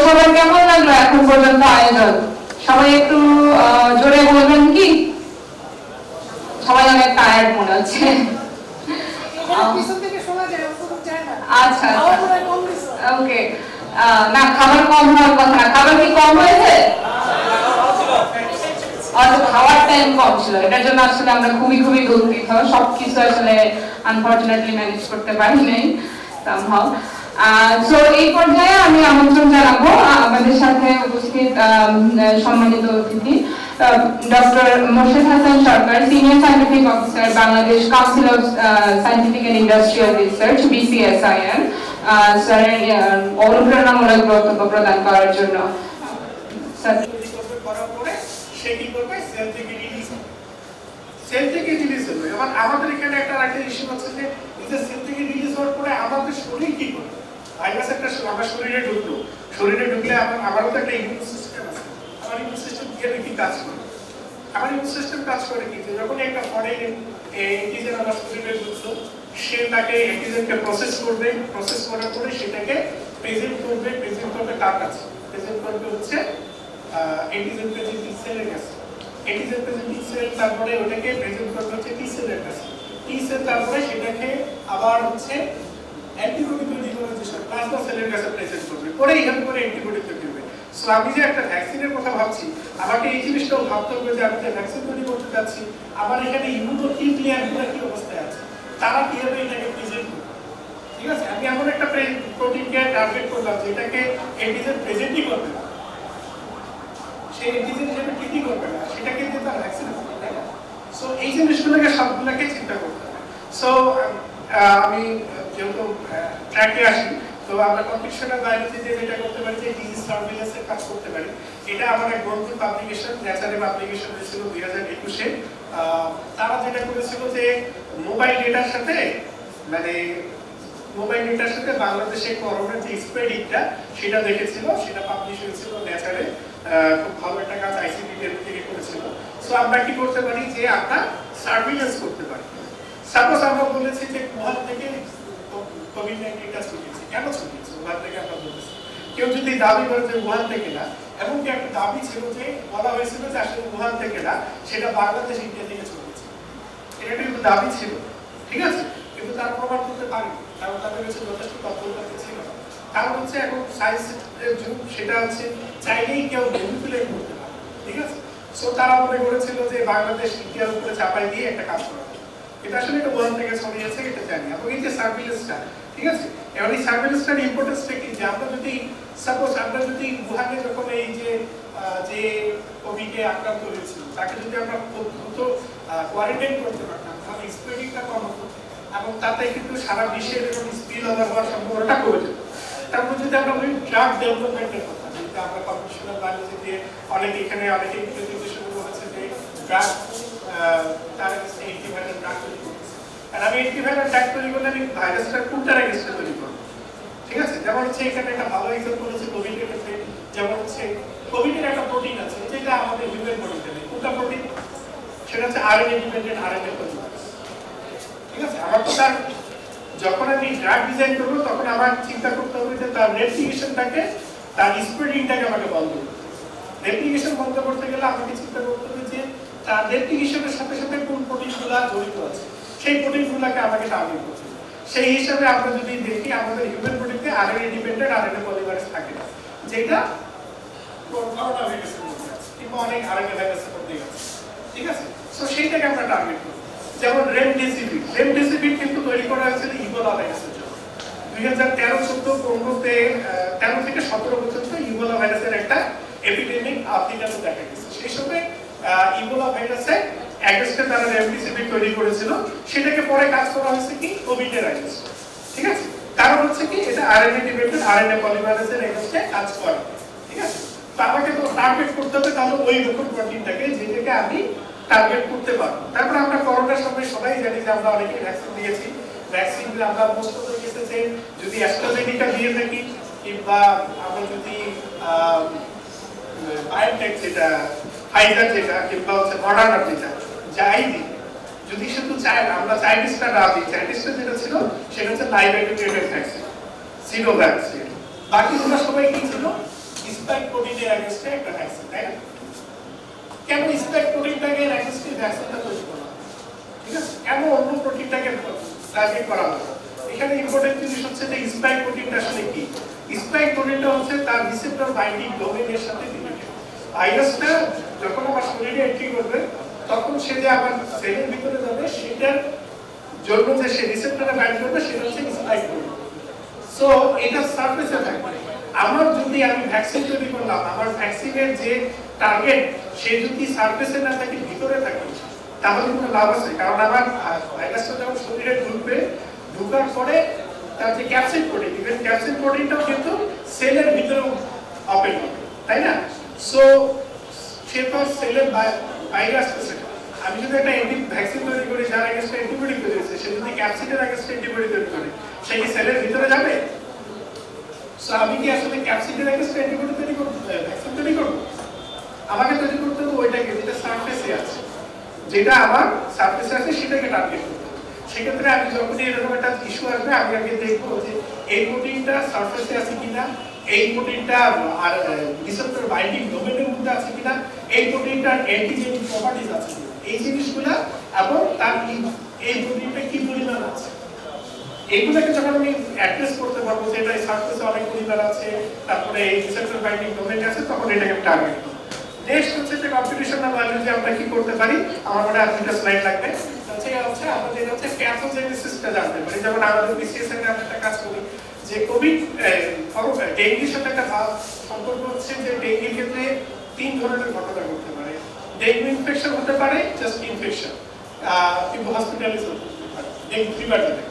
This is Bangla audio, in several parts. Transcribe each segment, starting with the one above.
সবার কেমন লাগলো এখন পর্যন্ত আয়োজন? সবাই একটু জোরে বলবেন কি? সবাই অনেক টায়ার্ড মনে হচ্ছে। আচ্ছা ওকে, না খাবার কম হওয়ার কথা না, খাবার কি কম হয়েছে? খাওয়ার টাইম কম ছিল, এটার জন্য আসলে আমরা খুবই খুবই দুঃখিত। সবকিছু আসলে আনফরচুনেটলি ম্যানেজ করতে পারি নাই সামহাউ। সো এই পর্যায়ে আমি আমন্ত্রণ জানাবো আমাদের সাথে উপস্থিত সম্মানিত অতিথি doctor Morshed Hasan Sarkar, senior scientific officer, Bangladesh council of scientific and industrial research BCSIR, স্যারের অনুপ্রেরণামূলক বক্তব্য প্রদান করার জন্য। সেল থেকে রিলিজ হবে। এবার আমাদের এখানে একটা ইস্যু হচ্ছে যে সেল থেকে রিলিজ হওয়ার পরে আমাদের শরীর কি করবে? ভাইরাস একটা আমার শরীরে ঢুকলো, শরীরে ঢুকলে আমারও তো একটা ইমিউন সিস্টেম আছে, আমার ইমিউন সিস্টেম কি কাজ করে? আমার ইমিউন সিস্টেম কাজ করে কি, যখন একটা ফরেন অ্যান্টিজেন আমার শরীরে ঢুকলো, সে তাকে অ্যান্টিজেনকে প্রসেস করবে, প্রসেস করার পরে সেটাকে প্রেজেন্ট করবে কার কাছে? প্রেজেন্ট করবে হচ্ছে অ্যান্টিজেন প্রেজেন্টিং সেলের কাছে। অ্যান্টিজেন প্রেজেন্টিং সেল তারপরে ওটাকে প্রেজেন্ট করবে হচ্ছে টি সেলের কাছে। টি সেল তারপরে সেটাকে আবার হচ্ছে অ্যান্টিবডি তৈরি করে যেসব প্লাজমা সেলের কাছে প্রেজেন্ট করবে, করে এখান করে অ্যান্টিবডি তৈরি করবে। সো আমি যে একটা ভ্যাকসিনের কথা ভাবছি, আমাকে এই জিনিসটাও ভাবতে হবে যে আমি যে ভ্যাকসিন তৈরি করতে যাচ্ছি, আমার এখানে ইমিউনোনিউক্লিয়ারগুলো কি অবস্থায় আছে, তারা কিভাবে এটাকে প্রেজেন্ট করবে। ঠিক আছে, আমি এমন একটা প্রোটিনকে টার্গেট করলাম যেটাকে অ্যান্টিজেন প্রেজেন্টই করবে না, সেই অ্যান্টিজেন হিসেবে ট্রিটই করবে না, সেটাকে দিয়ে তার ভ্যাকসিন হবে, তাই না? সো এই জিনিসগুলোকে সবগুলোকে চিন্তা করতে হবে। সো আমি যেহেতু ট্র্যাকে আসি, তো আমরা কম্পিটিশনের বায়োলজিতে যেটা করতে পারি যে ডিজিজ সার্ভেইলেন্সের কাজ করতে পারি। এটা আমার এক বন্ধু পাবলিকেশন, ন্যাচারে পাবলিকেশন হয়েছিল 2021-এ। তারা যেটা করেছিল যে মোবাইল ডেটার সাথে বাংলাদেশে করোনার যে স্প্রেডিংটা সেটা দেখেছিল, সেটা পাবলিশ হয়েছিল ন্যাচারে। খুব ভালো একটা কাজ ICT থেকে করেছিল। সো আমরা কি করতে পারি যে আমরা সার্ভেইলেন্স করতে পারি। সাপোজ আমরা বলেছি যে উহান থেকে কোভিড-19টা ছড়িয়েছে, কেন ছড়িয়েছে উহান থেকে আমরা বলেছি। কেউ যদি দাবি করে যে উহান থেকে না, এমনকি একটা দাবি ছিল যে বলা হয়েছিল যে আসলে উহান থেকে না, সেটা বাংলাদেশ ইন্ডিয়া থেকে ছড়িয়েছে, এটা কিন্তু দাবি ছিল, ঠিক আছে, কিন্তু তার প্রমাণ করতে পারিনি, কারণ তাদের কাছে যথেষ্ট তথ্য ছিল না। কারণ হচ্ছে এখন সায়েন্সের যুগ, সেটা হচ্ছে চাইলেই কেউ ম্যানিপুলেট করতে পারে, ঠিক আছে। সো তারা মনে করেছিল যে বাংলাদেশ ইন্ডিয়ার উপরে চাপাই দিয়ে একটা কাজ করা, এটা আসলে এটা ওয়ান থেকে ছড়িয়েছে, এটা জানি। এবং এই যে সার্ভিলেন্সটা, ঠিক আছে, এবার এই সার্ভিলেন্সটার ইম্পর্টেন্সটা কি, যে আমরা যদি সাপোজ আমরা যদি উহানে যখন এই যে কোভিডে আক্রান্ত হয়েছিল, তাকে যদি আমরা দ্রুত কোয়ারেন্টাইন করতে পারতাম, তাহলে স্প্রেডিংটা কম হতো এবং তাতে কিন্তু সারা বিশ্বের এরকম স্পিল ওভার হওয়ার সম্ভাবনাটা কমে যেত। তারপর যদি আমরা ওই ড্রাগ ডেভেলপমেন্টের কথা, যেটা আমরা কম্পিটিশনাল বায়োলজিতে অনেকে এখানে অনেকে প্রেজেন্টেশন করেছে যে ড্রাগ, তার অ্যান্টিভাইরাল ড্রাগ তৈরি করতেছে। আর আমি অ্যান্টিভাইরাল ড্রাগ তৈরি করলে আমি ভাইরাসটার কোনটার এগেইনস্টে তৈরি করবো, ঠিক আছে। যেমন হচ্ছে এখানে একটা ভালো এক্সাম্পল হচ্ছে কোভিডের ক্ষেত্রে, যেমন হচ্ছে কোভিডের একটা প্রোটিন আছে যেটা আমাদের হিউম্যান বডিতে নেই। কোনটা প্রোটিন? সেটা হচ্ছে আরএনএ ডিপেন্ডেন্ট আরএনএ প্রোটিন, ঠিক আছে। আমার তো তার যখন আমি ড্রাগ ডিজাইন করবো তখন আমার চিন্তা করতে হবে যে তার রেপ্লিকেশনটাকে, তার স্প্রেডিংটাকে আমাকে বন্ধ করতে হবে। রেপ্লিকেশন বন্ধ করতে গেলে আমাকে চিন্তা করতে হবে যে তার রেপ্লিকেশনের সাথে সাথে কোন প্রোটিনগুলো জড়িত আছে, সেই প্রোটিনগুলোকে আমাকে টার্গেট করতে হবে। সেই হিসাবে আমরা যদি দেখি আমাদের হিউম্যান বডিতে আরএনএ ডিপেন্ডেন্ট আরএনএ পলিমারেজ থাকে, যেটা করোনা ভাইরাসের মধ্যে আছে কিংবা অনেক আরএনএ ভাইরাসের মধ্যে আছে, ঠিক আছে। সো সেইটাকে আমরা টার্গেট করব। যেমন রেমডেসিভির কিন্তু তৈরি করা হয়েছিল ইবোলা ভাইরাসের জন্য। 2013-14 13 থেকে 17 পর্যন্ত ইবোলা ভাইরাসের একটা এপিডেমিক আফ্রিকাতে দেখা গেছে। সেই সময় ইবোলা ভাইরাসে অ্যাগেইনস্টে তারা রেমডেসিভির তৈরি করেছিল, সেটাকে পরে কাজ করা হয়েছে কি কোভিডের অ্যাগেইনস্টে, ঠিক আছে। কারণ হচ্ছে কি এটা আরএনএ ডিপেন্ডেন্ট আরএনএ পলিমারেজের অ্যাগেইনস্টে কাজ করে, ঠিক আছে। তো আমাকে তো টার্গেট করতে হবে তাহলে ওই রকম প্রোটিনটাকে, যেটাকে আমি টার্গেট করতে পারবো। তারপর আমরা করোনার সময় সবাই জানি যে আমরা অনেকে ভ্যাকসিন দিয়েছি, ভ্যাকসিন আমরা মোস্ট অফ দ্য কেসে যদি অ্যাস্ট্রাজেনেকা দিয়ে থাকি কিংবা আমরা যদি বায়োটেক যেটা ফাইজার যেটা কিংবা হচ্ছে মডার্না যেটা যাই দিই, যদি শুধু আমরা চাইনিজটা না দিই, চাইনিজটা যেটা ছিল সেটা হচ্ছে লাইভ অ্যাক্টিভেটেড ভ্যাকসিন, সিনো ভ্যাকসিন, বাকিগুলো সবাই কি ছিল স্পাইক প্রোটিনের এগেইনস্টে একটা ভ্যাকসিন, তাই না? কেন স্পাইক প্রোটিনটাকে এগেইনস্টে ভ্যাকসিনটা তৈরি করা হয়? ঠিক আছে, কেন অন্য প্রোটিনটাকে টার্গেট করা হয়? এখানে ইম্পর্টেন্ট জিনিস হচ্ছে যে স্পাইক প্রোটিনটা আসলে কি। স্পাইক প্রোটিনটা হচ্ছে তার রিসেপ্টর বাইন্ডিং ডোমেইনের সাথে রিলেটেড। ভাইরাসটা যখন আমার শরীরে এন্ট্রি করবে তখন সে যে আমার সেলের ভিতরে যাবে সেটার জন্য যে সে রিসেপ্টরে বাইন্ড করবে সেটা হচ্ছে স্পাইক প্রোটিন। সো এটা সারফেসে থাকবে। আমার যদি আমি ভ্যাকসিন তৈরি করলাম, আমার ভ্যাকসিনের যে টার্গেট সে যদি সারফেসে না থাকে ভিতরে থাকে তাহলে কোনো লাভ আছে? কারণ আমার ভাইরাসটা যখন শরীরে ঢুকবে, ঢুকার পরে তার যে ক্যাপসিড প্রোটিন, ইভেন ক্যাপসিড প্রোটিনটাও কিন্তু সেলের ভিতরে ওপেন হবে, তাই না? সো সে তো সেলের বাইরে আসতেছে। আমি যদি একটা ভ্যাকসিন তৈরি করি যার এগেইনস্টে অ্যান্টিবডি তৈরি হয়েছে, সে যদি ক্যাপসিডের এগেইনস্টে অ্যান্টিবডি তৈরি করে, সে কি সেলের ভিতরে যাবে? সো আমি কি আসলে ক্যাপসিডের এগেইনস্টে অ্যান্টিবডি তৈরি করব, ভ্যাকসিন তৈরি করব? আমাকে তৈরি করতে হবে ওইটাকে যেটা সারফেসে আছে, যেটা আমার সারফেসে আছে সেটাকে টার্গেট করতে হবে। সেক্ষেত্রে আমি যখনই এরকম একটা ইস্যু আসবে আমি আগে দেখবো যে এই প্রোটিনটা সারফেসে আছে কিনা, এই প্রোটিনটা আর রিসেপ্টর বাইন্ডিং ডোমেইনের মধ্যে আছে কিনা, এই প্রোটিনটার অ্যান্টিজেনিক প্রপার্টিজ আছে কিনা, এই জিনিসগুলো, এবং তার এই প্রোটিনটা কি পরিমাণ আছে, এইগুলোকে যখন আমি অ্যাড্রেস করতে পারবো যে এটা সারফেসে অনেক পরিমাণ আছে, তারপরে এই রিসেপ্টর বাইন্ডিং ডোমেইন আছে, তখন এটাকে টার্গেট করব। নেক্সট হচ্ছে যে কম্পিটিশনাল বায়োলজি আমরা কি করতে পারি, আমার মনে হয় দুটো স্লাইড লাগবে। হচ্ছে আমাদের হচ্ছে প্যাথোজেনেসিসটা জানতে পারি। যেমন আমাদের বিসিএস এর আমরা একটা কাজ করি যে কোভিড ডেঙ্গির সাথে একটা সম্পর্ক হচ্ছে যে ডেঙ্গির ক্ষেত্রে তিন ধরনের ঘটনা ঘটতে পারে। ডেঙ্গু ইনফেকশন হতে পারে, জাস্ট ইনফেকশন, কিন্তু হসপিটালাইজ হতে পারে, ডেঙ্গু ফিভার যেটা।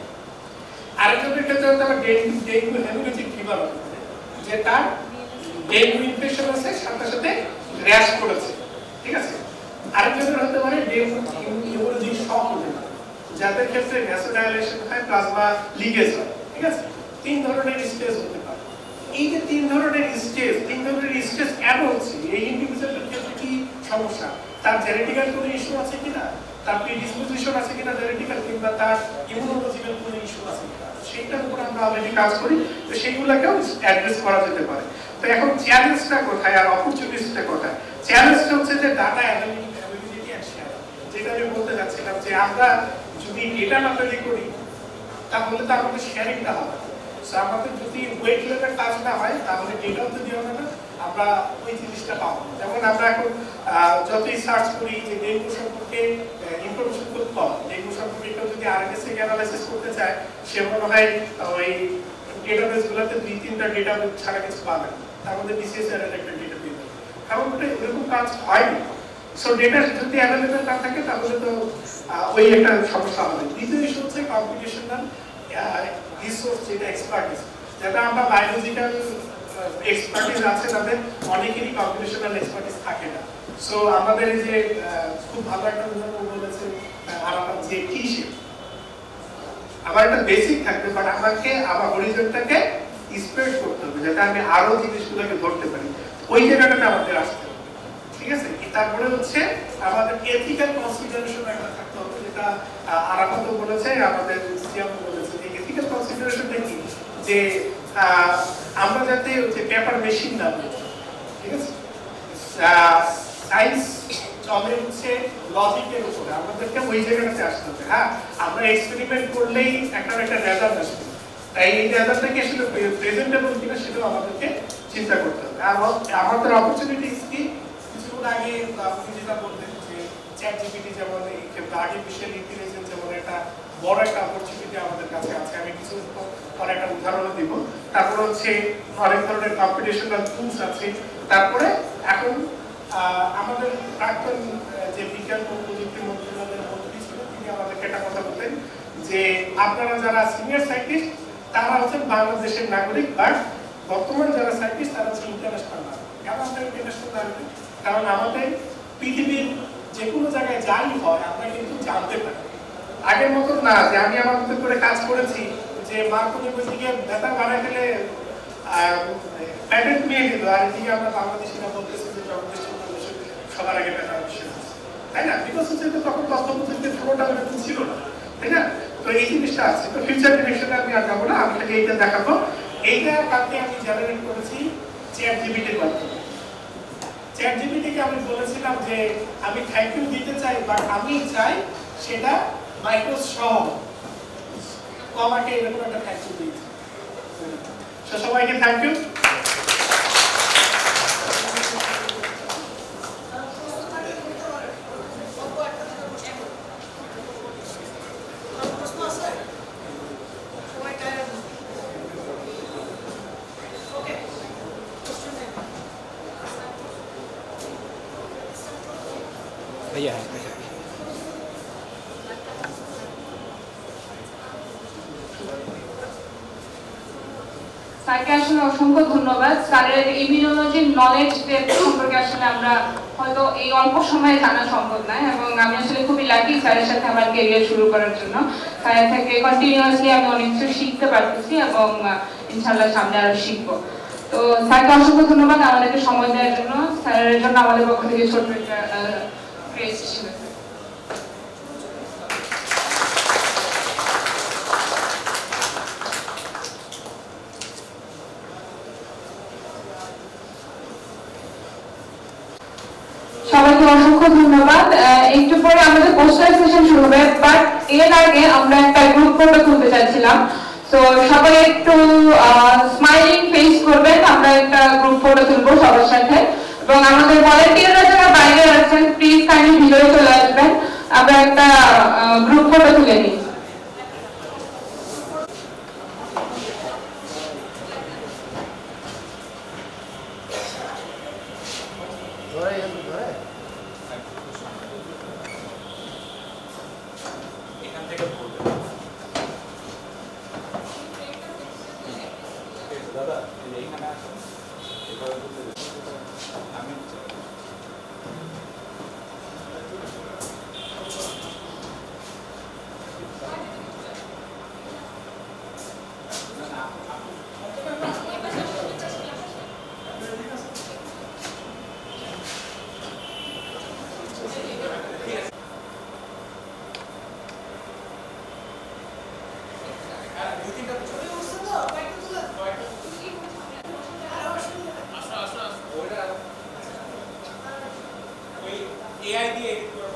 আরেকজনের ক্ষেত্রে হতে পারে ডেঙ্গু হেমোরেজিক ফিভার হতে পারে, যে তার ডেঙ্গু ইনফেকশন আছে সাথে সাথে র্যাশ করেছে, ঠিক আছে। আরেকজনের হতে পারে ডেঙ্গু হেমোরেজিক শক হতে পারে, যাদের ক্ষেত্রে ভ্যাসোডাইলেশন হয়, প্লাজমা লিকেজ হয়, ঠিক আছে। তিন ধরনের স্টেজ হতে পারে। এই যে তিন ধরনের স্টেজ কেন হচ্ছে, এই ইন্ডিভিজুয়ালের ক্ষেত্রে কি সমস্যা, তার জেনেটিক্যাল কোনো ইস্যু আছে কিনা, তার প্রিডিসপোজিশন আছে কিনা জেনেটিক্যাল, কিংবা তার ইমিউনোলজিক্যাল কোনো ইস্যু আছে কিনা, সেইটার উপর আমরা অলরেডি কাজ করি। তো সেইগুলোকেও অ্যাড্রেস করা যেতে পারে। তো এখন চ্যালেঞ্জটা কোথায় আর অপরচুনিটিটা কোথায়? চ্যালেঞ্জটা হচ্ছে যে ডাটা অ্যাভেলেবিলিটি এন্ড শেয়ার, যেটা আমি বলতে যাচ্ছিলাম যে আমরা যদি ডেটা না তৈরি করি তাহলে তো আমাদের শেয়ারিংটা হবে। সো আমাদের যদি ওয়েট লেভেল কাজ না হয় তাহলে ডেটাও যদি হবে না, আমরা ওই জিনিসটা পাবো। যেমন আমরা এখন যতই সার্চ করি যে ডেঙ্গু সম্পর্কে ইনফরমেশন খুব কম, ডেঙ্গু সম্পর্কে কেউ যদি আরএনএসএ অ্যানালাইসিস করতে চায় সে মনে হয় ওই ডেটাবেসগুলোতে 2-3টা ডেটাবেস ছাড়া কিছু পাবে না, তার মধ্যে বিসিএস এর একটা ডেটা পেয়ে যাবে। কারণ ওটা এরকম কাজ হয়নি। সো ডেটা যদি অ্যাভেলেবল না থাকে তাহলে তো ওই একটা সমস্যা হবে। দ্বিতীয় ইস্যু হচ্ছে কম্পিটিশনাল রিসোর্স, যেটা এক্সপার্টিস, যেটা আমরা বায়োলজিক্যাল এক্সপার্টিস আছে তাদের অনেকেরই কম্পিটিশনাল এক্সপার্টিস থাকে না। সো আমাদের এই যে খুব ভালো একটা উদাহরণ বলেছে আমার যে কি শেপ, আমার একটা বেসিক থাকবে, বাট আমাকে আমার হরিজনটাকে স্প্রেড করতে হবে যাতে আমি আরো জিনিসগুলোকে ধরতে পারি। ওই জায়গাটাতে আমাদের আসতে হবে, ঠিক আছে। তারপরে হচ্ছে আমাদের এথিক্যাল কনসিডারেশন একটা থাকতে হবে, যেটা আরাফাতও বলেছে, আমাদের সিয়ামও বলেছে। যে এথিক্যাল কনসিডারেশনটা কি, যে আমরা যাতে পেপার মেশিন না বলি, ঠিক আছে। সায়েন্স চলে হচ্ছে লজিকের উপরে, আমাদেরকে ওই জায়গাটাতে আসতে হবে। হ্যাঁ, আমরা এক্সপেরিমেন্ট করলেই একটা রেজাল্ট আসবে, তাই এই রেজাল্টটা কি আসলে প্রেজেন্টেবল কিনা সেটাও আমাদেরকে চিন্তা করতে হবে। আর আমাদের অপরচুনিটিস কি, কিছুক্ষণ আগে আপনি যেটা বললেন যে চ্যাটজিপিটি যেমন আর্টিফিশিয়াল ইন্টেলিজেন্স যেমন একটা বড় একটা অপরচুনিটি আমাদের কাছে আছে, আমি কিছু পরে একটা উদাহরণ দিব। তারপর হচ্ছে অনেক ধরনের কম্পিটিশনাল টুলস আছে। তারপরে এখন আমাদের প্রাক্তন যে বিজ্ঞান ও প্রযুক্তি মন্ত্রণালয়ের মন্ত্রী ছিলেন তিনি আমাদেরকে একটা কথা বলতেন যে আপনারা যারা সিনিয়র সায়েন্টিস্ট তারা হচ্ছেন বাংলাদেশের নাগরিক, বাট বর্তমান যারা সায়েন্টিস্ট তারা হচ্ছে ইন্টারন্যাশনাল নাগরিক। কেন আমরা ইন্টারন্যাশনাল নাগরিক? কারণ আমাদের পৃথিবীর যে কোনো জায়গায় যাই হয় আমরা কিন্তু জানতে পারি। আগের মতো না যে আমি আমার মতো করে কাজ করেছি, যে মার্কনি বইটিকে বেতার বানায় ফেলে প্যাটেন্ট নিয়ে দিল, আর এদিকে আমরা বাংলাদেশিরা বলতেছি যে সবার আগে বেতার বিষয় আছে, তাই না? বিকজ হচ্ছে তখন তথ্য প্রযুক্তির ফ্লোটা এরকম ছিল না, তাই না? তো এই জিনিসটা আছে। তো ফিউচার ডিরেকশনে আমি আর যাবো না, আমি তাকে এইটা দেখাবো। এইটা কালকে আমি জেনারেট করেছি চ্যাট জিপিটির মাধ্যমে। চ্যাট জিপিটিকে আমি বলেছিলাম যে আমি থ্যাংক ইউ দিতে চাই, বাট আমি চাই সেটা মাইক্রোসফট আমাকে এরকম একটা থ্যাংক ইউ দিয়েছে। সবাইকে থ্যাংক ইউ। স্যারকে আসলে অসংখ্য ধন্যবাদ। স্যারের ইমিউনোলজির নলেজ সম্পর্কে আসলে আমরা হয়তো এই অল্প সময়ে জানা সম্ভব নয়, এবং আমি আসলে খুবই লাকি স্যারের সাথে আমার ক্যারিয়ার শুরু করার জন্য। স্যারের থেকে কন্টিনিউয়াসলি আমি অনেক কিছু শিখতে পারতেছি এবং ইনশাআল্লাহ সামনে আরো শিখবো। তো স্যারকে অসংখ্য ধন্যবাদ আমাদেরকে সময় দেওয়ার জন্য। স্যারের জন্য আমাদের পক্ষ থেকে ছোট্ট একটা প্রেস ছিল। সবাইকে অসংখ্য ধন্যবাদ। একটু পরে আমাদের পোস্টার সেশন শুরু হবে, বাট এর আগে আমরা একটা গ্রুপ ফটো তুলতে চাইছিলাম। তো সবাই একটু স্মাইলিং ফেস করবেন, আমরা একটা গ্রুপ ফটো তুলবো সবার সাথে। এবং আমাদের ভলান্টিয়াররা যারা বাইরে আছেন প্লিজ কাইন্ডলি ভিতরে চলে আসবেন, আমরা একটা গ্রুপ ফটো তুলে নিই। AI দিয়ে এডিট করা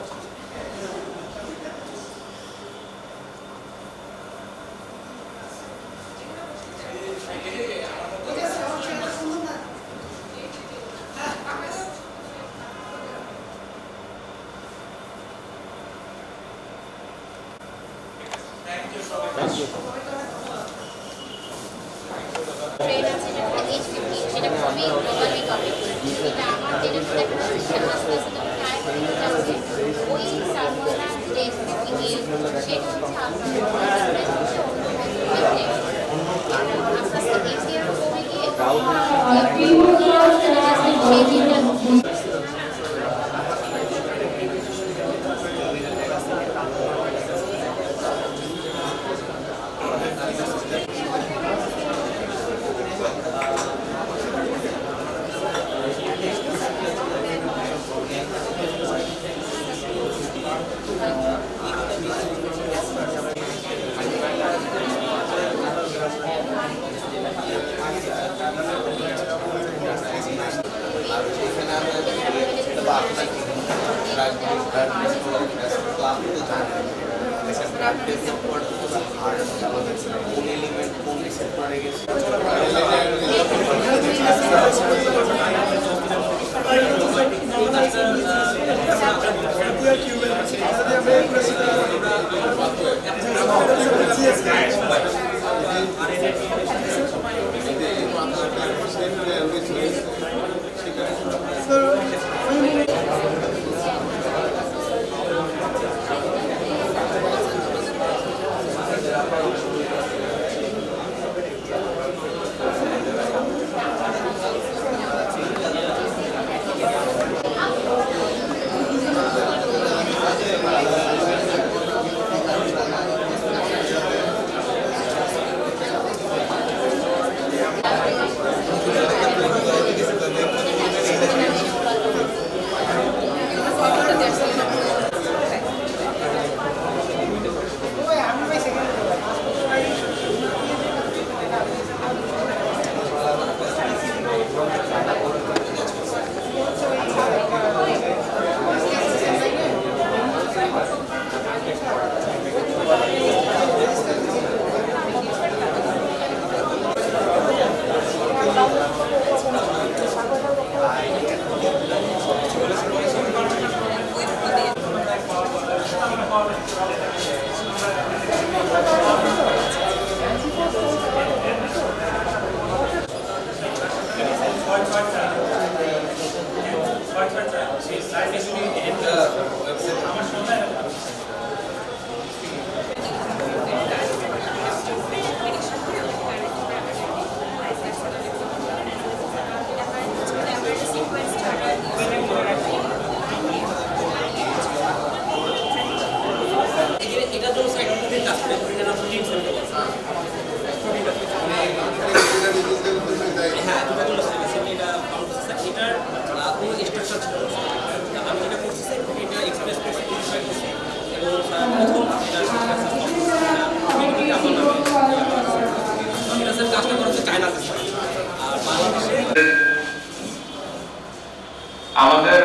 আমাদের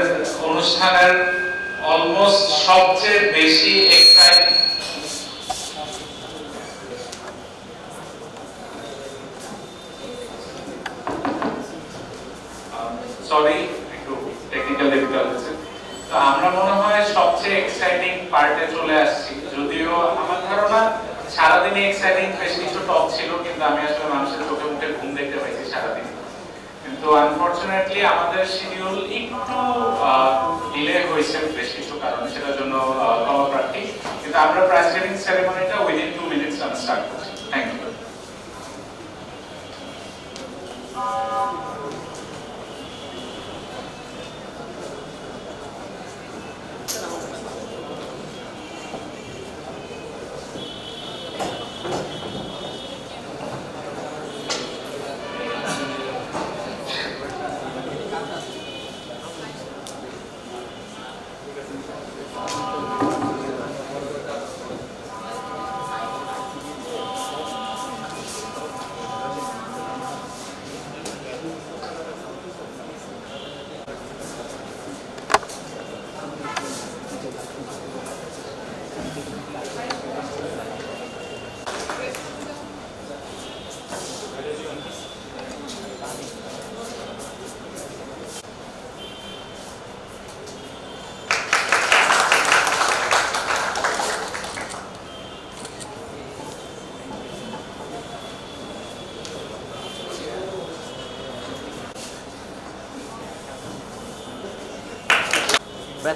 অনুষ্ঠানের অলমোস্ট সবচেয়ে বেশি এক্সাইটিং সরি একটু টেকনিক্যাল ডিফিকাল্টিজ তো আমরা মনে হয় সবচেয়ে এক্সাইটিং পার্টে চলে আসছি যদিও আমার ধারণা সারাদিনে এক্সাইটিং বেশ কিছু টক ছিল কিন্তু আমি আসলে মানুষের চোখে মুখে ঘুম দেখতে পাইছি সারাদিন কিন্তু আনফরচুনেটলি আমাদের শিডিউল একটু ডিলে হয়েছে বেশ কিছু কারণে সেটার জন্য ক্ষমা প্রার্থী কিন্তু আমরা প্রাইজ গিভিং সেরেমনিটা উইদিন 2 মিনিটস আমরা স্টার্ট করছি থ্যাংক ইউ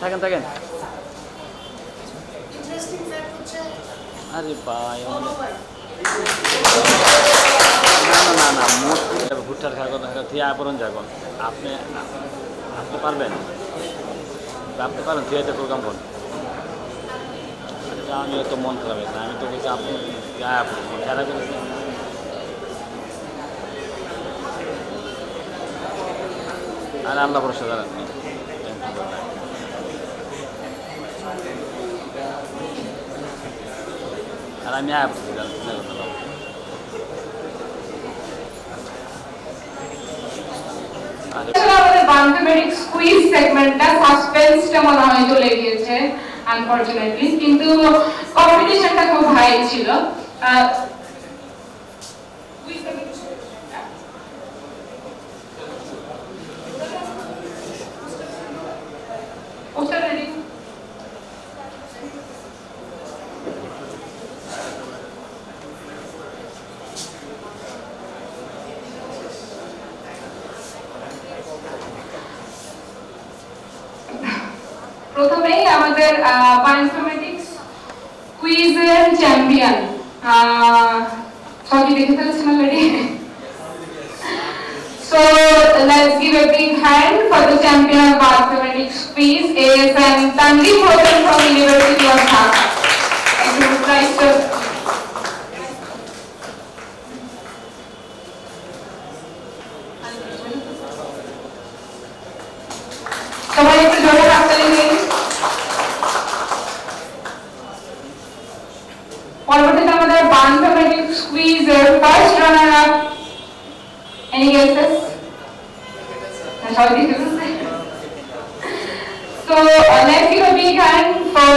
থাকেন থাকেন আরে ভাই না না না মোট ভুট্টার খাওয়ার কথা থিয়া পড়ুন যাবেন আপনি আপনি পারবেন আপনি পারেন থিয়াতে প্রোগ্রাম করুন আমি তো মন খারাপ হয়েছে আমি তো বলছি আপনি খেলা করেছেন আর আল্লাহ ভরসা জানেন আর আমি আমাদের বায়োমেট্রিক কুইজ সেগমেন্টটা সাসপেন্সটা মনে হয় চলে গিয়েছে আনফরচুনেটলি কিন্তু কম্পিটিশনটা খুব হাই ছিল প্রথমেই আমাদের বায়োইনফরমেটিক্স কুইজের চ্যাম্পিয়ন সরি দেখে ফেলেছেন already so let's give a big hand for the champion of mathematics quiz ASM Tanvi Hosen from University of Dhaka and you would like to সবাই একটু জোরে হাততালি দিন পরবর্তীতে আমাদের বায়োইনফরমেটিক্স কুইজের first runner up any guesses so let's give a big hand for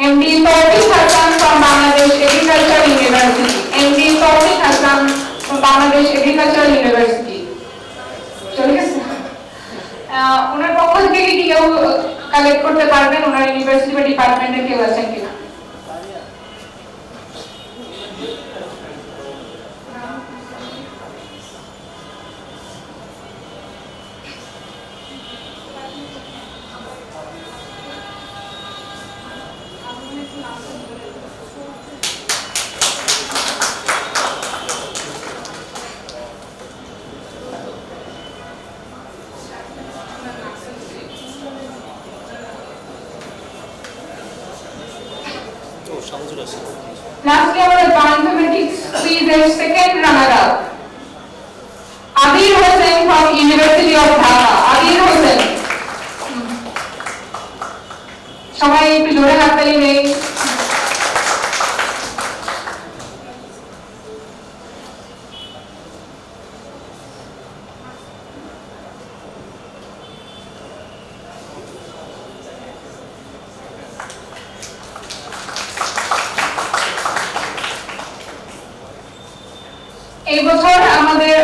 MD Tawfiq Hassan from Bangladesh Agricultural University MD Tawfiq Hassan from Bangladesh Agricultural University চলে গেছে ওনার পক্ষ থেকে কি কেউ কালেক্ট করতে পারবেন ওনার ইউনিভার্সিটি বা ডিপার্টমেন্টে কেউ আছেন কিনা Lastly, our mathematics quiz second runner-up, Abir Hossain from University of Dhaka. Abir Hossain. সবাই একটু জোরে হাততালি দেই। এই বছর আমাদের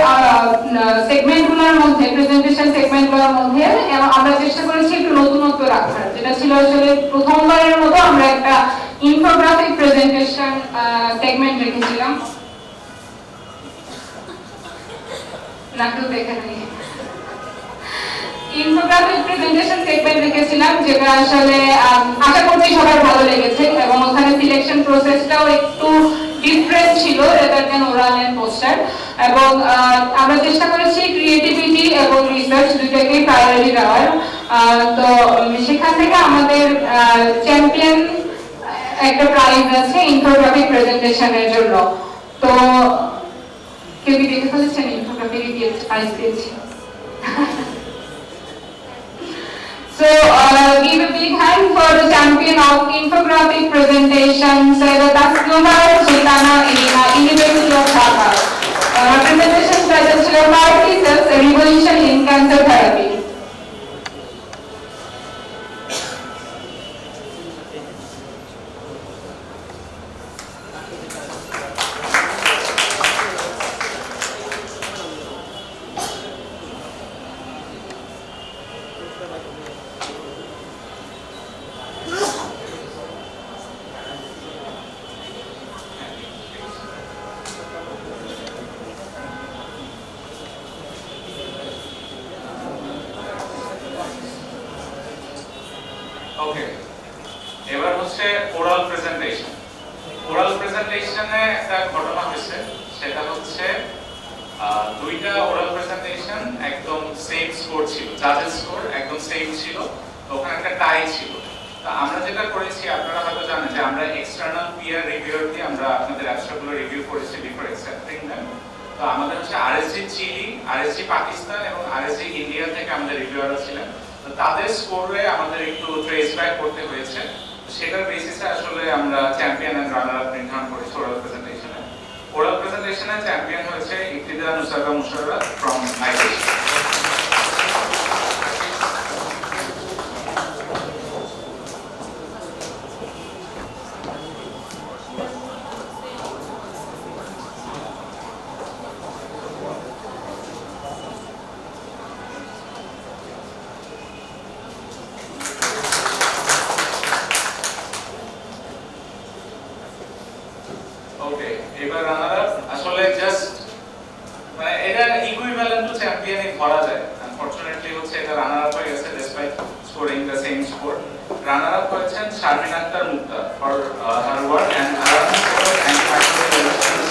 সেগমেন্টগুলোর মধ্যে প্রেজেন্টেশন সেগমেন্টগুলোর মধ্যে আমরা চেষ্টা করেছি একটু নতুনত্ব রাখার, যেটা ছিল আসলে প্রথমবারের মতো আমরা একটা ইনফোগ্রাফিক প্রেজেন্টেশন সেগমেন্ট রেখেছিলাম। নাটক দেখে নেই, ইনফোগ্রাফিক প্রেজেন্টেশন সেগমেন্ট রেখেছিলাম, যেটা আসলে আশা করছি সবার ভালো লেগেছে এবং ওখানে সিলেকশন প্রসেসটাও একটু ডিফারেন্ট ছিল rather than oral and poster. এবং আমরা চেষ্টা করেছি ক্রিয়েটিভিটি এবং রিসার্চ দুটোকেই প্রায়োরিটি দেওয়ার। তো সেখান থেকে আমাদের চ্যাম্পিয়ন একটা প্রাইজ আছে ইনফোগ্রাফিক প্রেজেন্টেশনের জন্য। তো কেউ কি দেখে ফেলেছেন ইনফোগ্রাফিক প্রাইজ পেয়েছি? So give a big hand for the champion of infographic presentation, Sayyidat Asma Sultana Irina, University of Dhaka. Presentation title is Cells, a Revolution in Cancer Therapy. Okay, এবার হচ্ছে ওরাল প্রেজেন্টেশন। ওরাল প্রেজেন্টেশনে একটা ঘটনা হয়েছে, সেটা হচ্ছে দুইটা ওরাল প্রেজেন্টেশন একদম সেম স্কোর ছিল, জাজেস স্কোর একদম সেম ছিল, ওখানে একটা টাই ছিল। তো আমরা যেটা করেছি আপনারা হয়তো জানেন যে আমরা এক্সটার্নাল পিয়ার রিভিউয়ার দিয়ে আমরা আপনাদের অ্যাবস্ট্রাক্টগুলো রিভিউ করেছি বিফোর অ্যাকসেপ্টিং দেম। তো আমাদের হচ্ছে আরএসজি চিলি, আরএসজি পাকিস্তান এবং আরএসজি ইন্ডিয়া থেকে আমাদের রিভিউয়াররা ছিলেন। তাদের স্কোরে আমাদের একটু ট্রেস ব্যাক করতে হয়েছে, সেটার বেসিসে আসলে আমরা চ্যাম্পিয়ন এন্ড রানার আপ নির্ধারণ করেছি ওরাল প্রেজেন্টেশনে। ওরাল প্রেজেন্টেশনে চ্যাম্পিয়ন হয়েছে ইকতিদার নুসাইবা মুশাররফ ফ্রম আইটিএস। ওকে, এবার রানার আপ আসলে জাস্ট মানে এটা ইকুইভ্যালেন্ট টু চ্যাম্পিয়নই ধরা যায়। আনফরচুনেটলি হচ্ছে এটা রানার আপ হয়ে গেছে despite scoring the same score. Runner up হয়েছেন Sharmin Akter Mukta for her work and awareness for antimicrobial resistance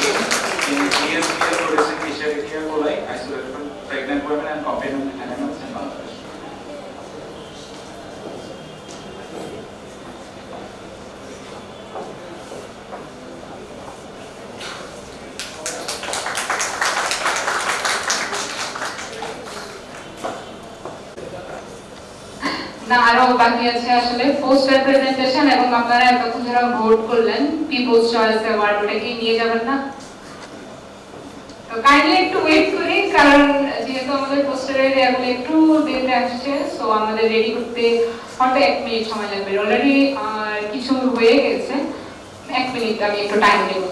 in ESBL producing Escherichia coli isolated from pregnant women and companion animals in Bangladesh. না, আরো বাকি আছে আসলে পোস্টার প্রেজেন্টেশন এবং আপনারা এতক্ষণ যারা ভোট করলেন পিপলস চয়েস অ্যাওয়ার্ড, ওটা কি নিয়ে যাবেন না? তো কাইন্ডলি একটু ওয়েট করি, কারণ যেহেতু আমাদের পোস্টারের এগুলো একটু দেরিতে আসছে, সো আমাদের রেডি করতে হয়তো 1 মিনিট সময় লাগবে। অলরেডি কিছু হয়ে গেছে, 1 মিনিট আমি একটু টাইম দেব।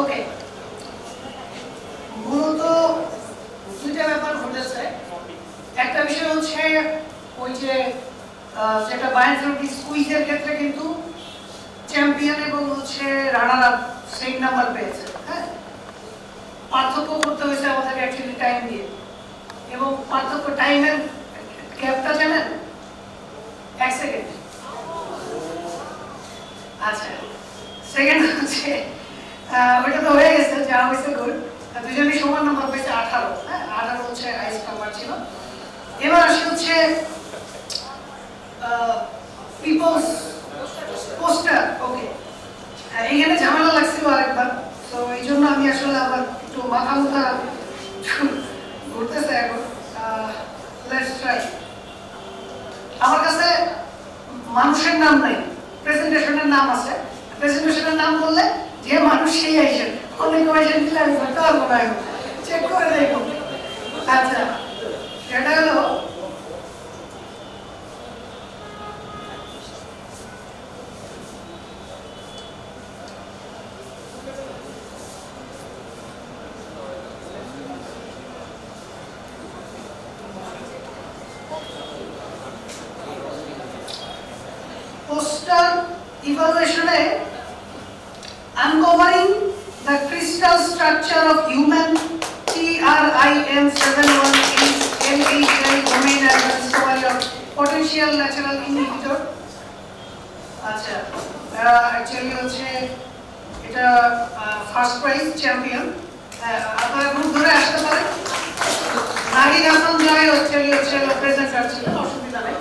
ওকে, মূলত দুইটা ব্যাপার ঘটেছে। একটা বিষয় হচ্ছে ওই যে যেটা বায়োথেরাপিউটিক্স কুইজের ক্ষেত্রে কিন্তু চ্যাম্পিয়ন এবং হচ্ছে রানার আপ সেম নাম্বার পেয়েছে। হ্যাঁ, পার্থক্য করতে হয়েছে আমাদেরকে অ্যাকচুয়ালি টাইম দিয়ে, এবং পার্থক্য টাইমের গ্যাপটা জানেন 1 সেকেন্ড। আচ্ছা, সেকেন্ড হচ্ছে ওইটা তো হয়ে গেছে, যা হয়েছে গুড। দুজনেই সমান নাম্বার পেয়েছে 18, হ্যাঁ 18 হচ্ছে হাইয়েস্ট নাম্বার ছিল। এবার আসে হচ্ছে পিপলস পোস্টার। ওকে, এখানে ঝামেলা লাগছিল আরেকবার, তো এই জন্য আমি আসলে আবার একটু মাথা মুথা ঘুরতেছে এখন। Let's try. আমার কাছে মানুষের নাম নাই, প্রেজেন্টেশনের নাম আছে। প্রেজেন্টেশনের নাম বললে যে মানুষ সেই আইসেন, অনেক আইসেন দিলে আমি করতে পারবো না, চেক করে দেখো। আচ্ছা, সেটা হলো poster evaluation uncovering the crystal structure of human TRIM718 LHI domain and the discovery of potential natural inhibitor. আচ্ছা, অ্যাকচুয়ালি হচ্ছে এটা ফার্স্ট প্রাইজ চ্যাম্পিয়ন। আপনারা গ্রুপ ধরে আসতে পারেন। নাহিদ হাসান জয় হচ্ছে প্রেজেন্টার ছিল, অসুবিধা নেই।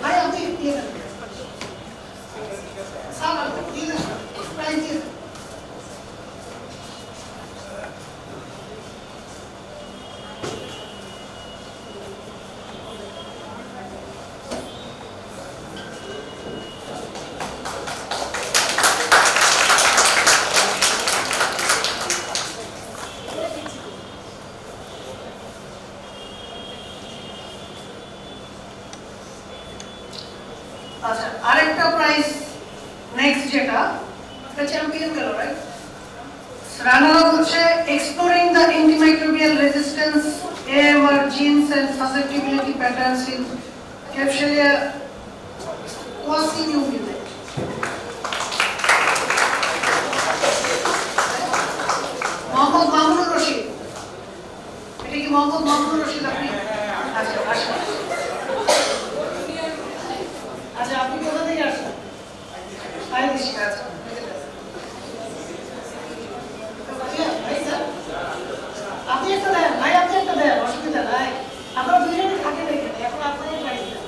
ভাই আপনি দিয়ে দেন, সালাম দিয়ে দেন, প্রাইজ দিয়ে দেন। আচ্ছা, আরেকটা প্রাইজ নেক্সট যেটা এটা চ্যাম্পিয়ন গেল, রাইট? রানার আপ হচ্ছে exploring the antimicrobial resistance AMR genes and susceptibility patterns in Klebsiella quasi-nucleate. Mohammad Mamunur Rashid, এটা কি মোহাম্মদ মামুনুর রশিদ আপনি? আচ্ছা, আসুন। আচ্ছা, আপনি কোথা থেকে আসছেন? আইডিসি। আচ্ছা, আপনি একটা দেন ভাই, আপনি একটা দেন, অসুবিধা নাই। আপনারা দুজনে থাকে দেখেন, এখন আপনারাই প্রাইজ দেন।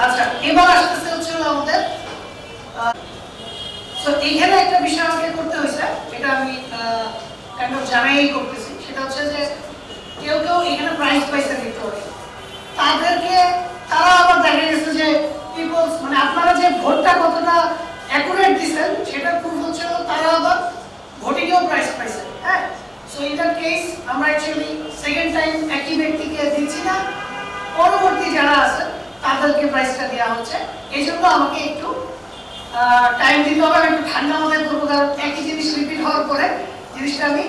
আচ্ছা, এবার আসতেছে হচ্ছে আমাদের এইখানে একটা বিষয় আমাকে করতে হয়েছে, এটা আমি জানাই করতেছি। সেটা হচ্ছে যে কেউ কেউ এখানে প্রাইজ পাইছে ভিক্টোরি, তাদেরকে তারা আবার দেখা গেছে যে পিপলস মানে আপনারা যে ভোটটা কতটা অ্যাকুরেট দিচ্ছেন সেটা প্রুফ হচ্ছে তারা আবার ভোটিংয়েও প্রাইজ পাইছে। হ্যাঁ, সো ইন দ্যাট কেস আমরা অ্যাকচুয়ালি সেকেন্ড টাইম একই ব্যক্তিকে দিচ্ছি না, পরবর্তী যারা আছে তাদেরকে প্রাইজটা দেওয়া হচ্ছে। এই জন্য আমাকে একটু টাইম দিতে হবে, একটু ঠান্ডা মাথায় করবো, কারণ একই জিনিস রিপিট হওয়ার পরে জিনিসটা আমি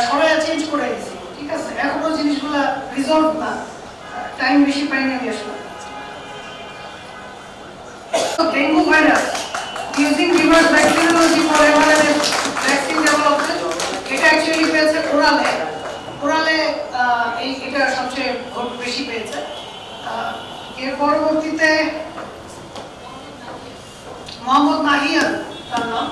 সরাইয়া চেঞ্জ করে দিয়েছি। ঠিক আছে, এখনো জিনিসগুলো রিজলভ না, টাইম বেশি পাইনি আমি আসলে। Dengue virus using reverse vaccinology for mRNA vaccine development, এটা অ্যাকচুয়ালি পেয়েছে ওরালে এটা সবচেয়ে ভোট বেশি পেয়েছে। এর পরবর্তীতে মোহাম্মদ নাহিয়ান তার নাম,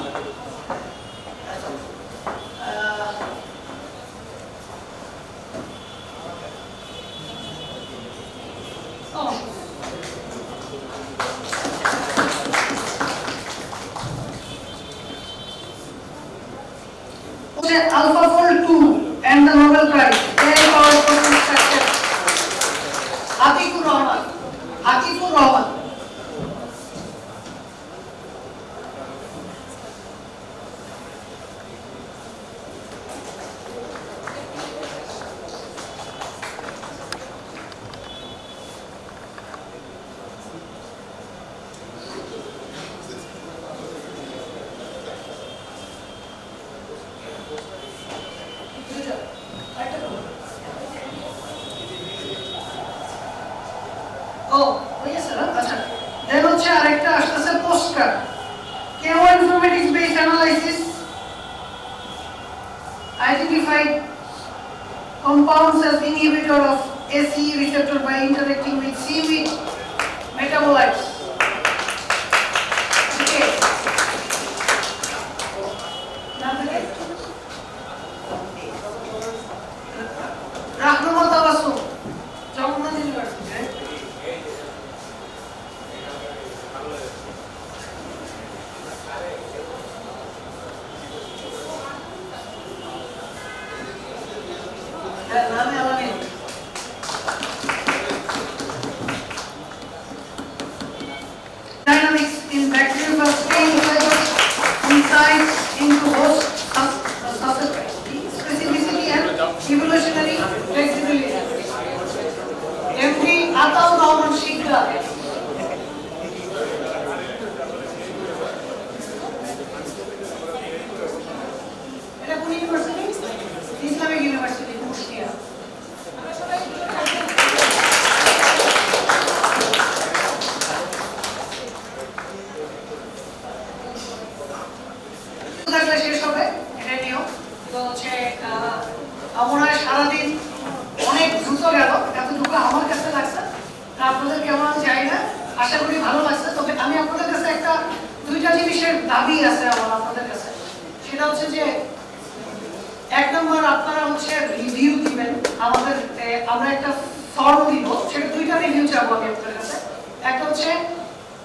AlphaFold 2 and the Nobel Prize AI powered protein structure, Atifur Rahman. Then হচ্ছে আরেকটা আসছে poster, KO informatics based analysis identified compounds as inhibitor of ACE receptor by interacting with seaweed metabolites. Okay. Rahnama Tawasu, Jagannath University. Dynamics in bacterial stain fibers insights into host susceptibility, specificity and evolutionary flexibility. MD Ataur Rahman Shikha. এটা কোন ইউনিভার্সিটি? Islamic university Kushtia. থাকলে শেষ হবে এটা নিয়েও তো হচ্ছে আমার হয় সারাদিন অনেক দ্রুত গেল, এতটুকু আমার কাছে লাগছে, আপনাদের কেমন জানি না, আশা করি ভালো লাগছে। তবে আমি আপনাদের কাছে একটা দুইটা জিনিসের দাবি আছে আমার আপনাদের কাছে, সেটা হচ্ছে যে এক নম্বর আপনারা হচ্ছে রিভিউ দিবেন আমাদের, আমরা একটা ফর্ম দিব, সেটা দুইটা রিভিউ চাবো আমি আপনাদের কাছে। একটা হচ্ছে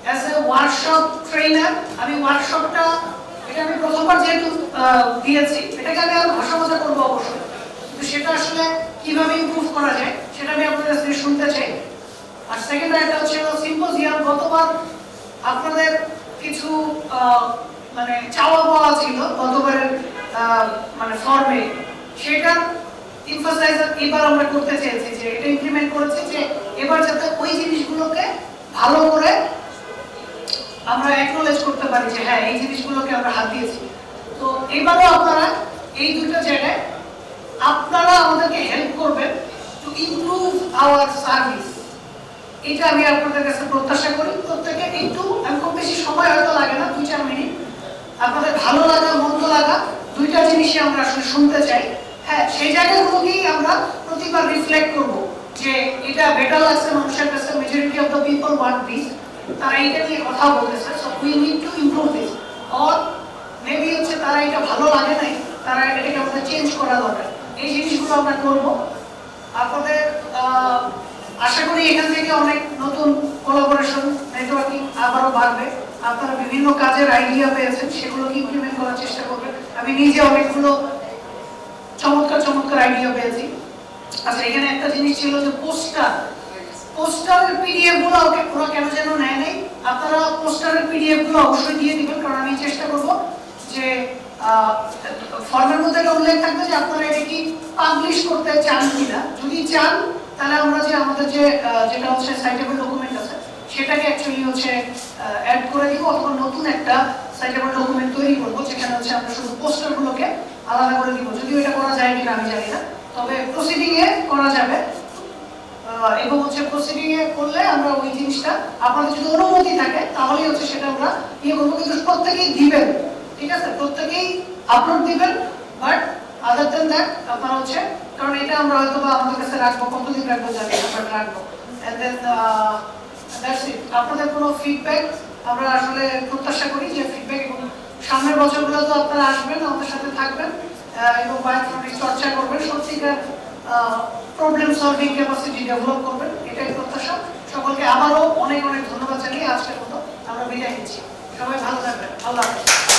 অ্যাজ এ ওয়ার্কশপ ট্রেনার, আমি ওয়ার্কশপটা এটা আমি প্রথমবার যেহেতু দিয়েছি, এটাকে আমি আরো ভাষা মজা করবো অবশ্যই, কিন্তু সেটা আসলে কিভাবে ইমপ্রুভ করা যায় সেটা আমি আপনাদের কাছে শুনতে চাই। আর সেকেন্ড একটা হচ্ছে সিম্পোজিয়াম, গতবার আপনাদের কিছু মানে চাওয়া পাওয়া ছিল গতবারের মানে ফর্মে, সেটা এমফাসাইজ এবার আমরা করতে চেয়েছি যে এটা ইমপ্লিমেন্ট করেছি যে এবার যাতে ওই জিনিসগুলোকে ভালো করে আমরা অ্যাকনোলেজ করতে পারি যে হ্যাঁ এই জিনিসগুলোকে আমরা হাত দিয়েছি। তো এবারও আপনারা এই দুটো জায়গায় আপনারা আমাদেরকে হেল্প করবেন টু ইমপ্রুভ আওয়ার সার্ভিস, এটা আমি আপনাদের কাছে প্রত্যাশা করি। প্রত্যেকে একটু, আমি খুব বেশি সময় হয়তো লাগে না, 2-4 মিনিট, আপনাদের ভালো লাগা মন্দ লাগা দুইটা জিনিসই আমরা আসলে শুনতে চাই। হ্যাঁ, সেই জায়গাগুলোকেই আমরা প্রতিবার রিফ্লেক্ট করবো যে এটা বেটার লাগছে মানুষের কাছে, majority of the people want this, তারা এটা নিয়ে কথা বলতেছে, so we need to improve this. Or maybe হচ্ছে তারা এটা ভালো লাগে নাই, তারা এটাকে আমাদের চেঞ্জ করা দরকার, এই জিনিসগুলো আমরা করবো। আপনাদের আশা করি এখান থেকে অনেক নতুন কোলাবোরেশন নেটওয়ার্কিং আবারও বাড়বে, আপনারা বিভিন্ন কাজের আইডিয়া পেয়েছেন, সেগুলোকে ইমপ্লিমেন্ট করার চেষ্টা করবেন। আমি নিজে অনেকগুলো চমৎকার আইডিয়া পেয়েছি। আচ্ছা, এখানে একটা জিনিস ছিল যে পোস্টারের পিডিএফ গুলো ওরা কেন যেন নেয় নাই, আপনারা পোস্টারের পিডিএফ গুলো অবশ্যই দিয়ে দিবেন, কারণ আমি চেষ্টা করব যে ফর্মের মধ্যে একটা উল্লেখ থাকবে যে আপনারা এটা কি পাবলিশ করতে চান কিনা। যদি চান তাহলে আমরা যে আমাদের যেটা হচ্ছে সাইটেবল ডকুমেন্ট আছে সেটাকে অ্যাকচুয়ালি হচ্ছে অ্যাড করে দিব, অথবা নতুন একটা সাইটেবল ডকুমেন্ট তৈরি করব যেখানে হচ্ছে আমরা শুধু পোস্টারগুলোকে আলাদা করে দিব। যদিও এটা করা যায় কিনা আমি জানি না, তবে প্রসিডিং এ করা যাবে। এবং হচ্ছে প্রসিডিং এ করলে আমরা ওই জিনিসটা আপনাদের যদি অনুমতি থাকে তাহলেই হচ্ছে সেটা আমরা ইয়ে করবো, কিন্তু প্রত্যেকেই দিবেন, ঠিক আছে, প্রত্যেকেই আপলোড দিবেন। বাট আদার দেন দ্যাট আপনারা হচ্ছে, কারণ এটা আমরা হয়তো বা আমাদের কাছে রাখবো, কতদিন রাখবো জানি না, বাট রাখবো। And then that's it. আপনাদের কোনো ফিডব্যাক আমরা আসলে প্রত্যাশা করি যে ফিডব্যাক, এবং সামনের বছরগুলো তো আপনারা আসবেন, আমাদের সাথে থাকবেন এবং বায়োথেরাপি চর্চা করবেন, সত্যিকার প্রবলেম সলভিং ক্যাপাসিটি ডেভেলপ করবেন, এটাই প্রত্যাশা। সকলকে আবারও অনেক ধন্যবাদ জানিয়ে আজকের মতো আমরা বিদায় নিচ্ছি। সবাই ভালো থাকবেন, আল্লাহ হাফেজ।